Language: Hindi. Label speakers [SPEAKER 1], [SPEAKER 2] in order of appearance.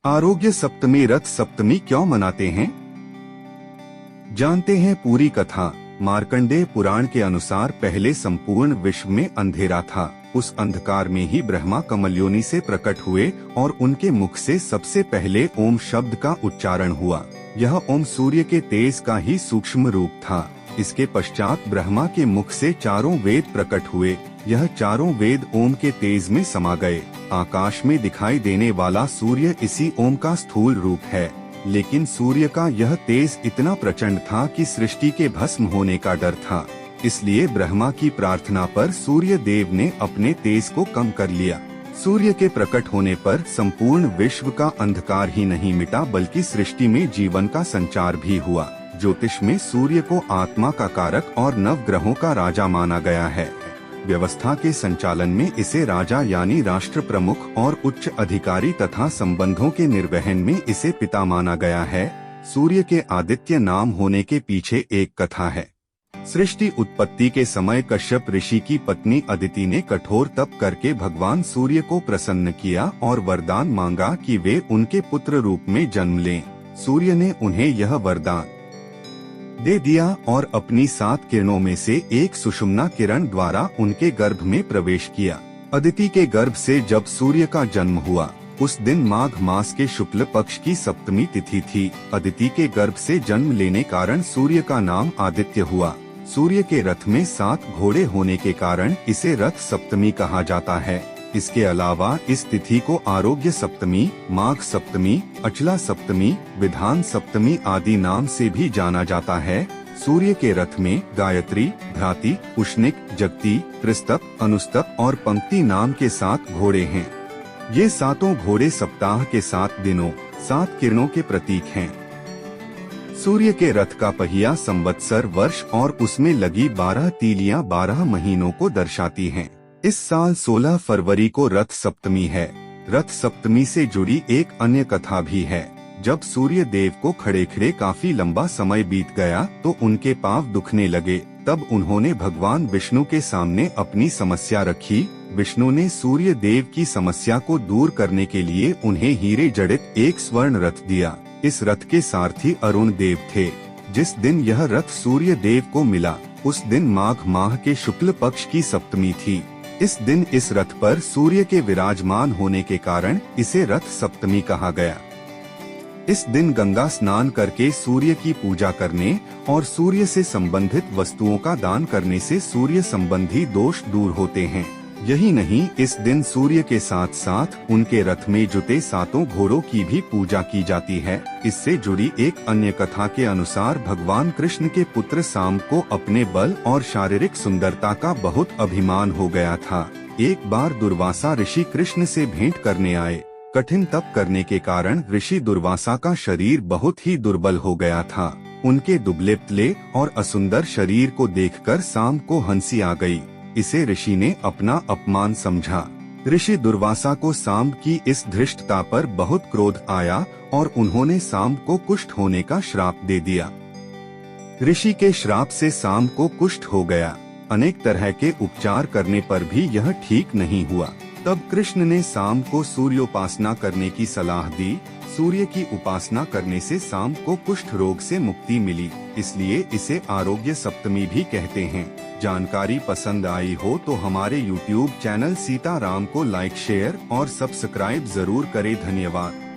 [SPEAKER 1] आरोग्य सप्तमी रथ सप्तमी क्यों मनाते हैं? जानते हैं पूरी कथा। मार्कंडेय पुराण के अनुसार पहले संपूर्ण विश्व में अंधेरा था। उस अंधकार में ही ब्रह्मा कमलयोनि से प्रकट हुए और उनके मुख से सबसे पहले ओम शब्द का उच्चारण हुआ। यह ओम सूर्य के तेज का ही सूक्ष्म रूप था। इसके पश्चात ब्रह्मा के मुख से चारों वेद प्रकट हुए। यह चारों वेद ओम के तेज में समा गए। आकाश में दिखाई देने वाला सूर्य इसी ओम का स्थूल रूप है, लेकिन सूर्य का यह तेज इतना प्रचंड था कि सृष्टि के भस्म होने का डर था। इसलिए ब्रह्मा की प्रार्थना पर सूर्य देव ने अपने तेज को कम कर लिया। सूर्य के प्रकट होने पर संपूर्ण विश्व का अंधकार ही नहीं मिटा, बल्कि सृष्टि में जीवन का संचार भी हुआ। ज्योतिष में सूर्य को आत्मा का कारक और नवग्रहों का राजा माना गया है। व्यवस्था के संचालन में इसे राजा यानी राष्ट्र प्रमुख और उच्च अधिकारी तथा संबंधों के निर्वहन में इसे पिता माना गया है। सूर्य के आदित्य नाम होने के पीछे एक कथा है। सृष्टि उत्पत्ति के समय कश्यप ऋषि की पत्नी अदिति ने कठोर तप करके भगवान सूर्य को प्रसन्न किया और वरदान मांगा कि वे उनके पुत्र रूप में जन्म लें। सूर्य ने उन्हें यह वरदान दे दिया और अपनी 7 किरणों में से एक सुषुम्ना किरण द्वारा उनके गर्भ में प्रवेश किया। अदिति के गर्भ से जब सूर्य का जन्म हुआ, उस दिन माघ मास के शुक्ल पक्ष की सप्तमी तिथि थी। अदिति के गर्भ से जन्म लेने कारण सूर्य का नाम आदित्य हुआ। सूर्य के रथ में 7 घोड़े होने के कारण इसे रथ सप्तमी कहा जाता है। इसके अलावा इस तिथि को आरोग्य सप्तमी, माघ सप्तमी, अचला सप्तमी, विधान सप्तमी आदि नाम से भी जाना जाता है। सूर्य के रथ में गायत्री, भ्राति, उष्णिक, जगती, त्रिस्तप, अनुस्तप और पंक्ति नाम के 7 घोड़े हैं। ये 7 घोड़े सप्ताह के 7 दिनों, 7 किरणों के प्रतीक हैं। सूर्य के रथ का पहिया संवत्सर वर्ष और उसमें लगी 12 तीलियां 12 महीनों को दर्शाती हैं। इस साल 16 फरवरी को रथ सप्तमी है। रथ सप्तमी से जुड़ी एक अन्य कथा भी है। जब सूर्य देव को खड़े खड़े काफी लंबा समय बीत गया तो उनके पांव दुखने लगे। तब उन्होंने भगवान विष्णु के सामने अपनी समस्या रखी। विष्णु ने सूर्य देव की समस्या को दूर करने के लिए उन्हें हीरे जड़ित एक स्वर्ण रथ दिया। इस रथ के सारथी अरुण देव थे। जिस दिन यह रथ सूर्य देव को मिला, उस दिन माघ माह के शुक्ल पक्ष की सप्तमी थी। इस दिन इस रथ पर सूर्य के विराजमान होने के कारण इसे रथ सप्तमी कहा गया। इस दिन गंगा स्नान करके सूर्य की पूजा करने और सूर्य से संबंधित वस्तुओं का दान करने से सूर्य संबंधी दोष दूर होते हैं। यही नहीं, इस दिन सूर्य के साथ साथ उनके रथ में जुटे 7 घोड़ों की भी पूजा की जाती है। इससे जुड़ी एक अन्य कथा के अनुसार भगवान कृष्ण के पुत्र साम्ब को अपने बल और शारीरिक सुंदरता का बहुत अभिमान हो गया था। एक बार दुर्वासा ऋषि कृष्ण से भेंट करने आए। कठिन तप करने के कारण ऋषि दुर्वासा का शरीर बहुत ही दुर्बल हो गया था। उनके दुबले पतले और असुंदर शरीर को देखकर साम्ब को हंसी आ गई। इसे ऋषि ने अपना अपमान समझा। ऋषि दुर्वासा को साम्ब की इस धृष्टता पर बहुत क्रोध आया और उन्होंने साम्ब को कुष्ठ होने का श्राप दे दिया। ऋषि के श्राप से साम्ब को कुष्ठ हो गया। अनेक तरह के उपचार करने पर भी यह ठीक नहीं हुआ। तब कृष्ण ने साम्ब को सूर्योपासना करने की सलाह दी। सूर्य की उपासना करने से साम्ब को कुष्ठ रोग से मुक्ति मिली। इसलिए इसे आरोग्य सप्तमी भी कहते हैं। जानकारी पसंद आई हो तो हमारे YouTube चैनल सीताराम को लाइक, शेयर और सब्सक्राइब जरूर करें। धन्यवाद।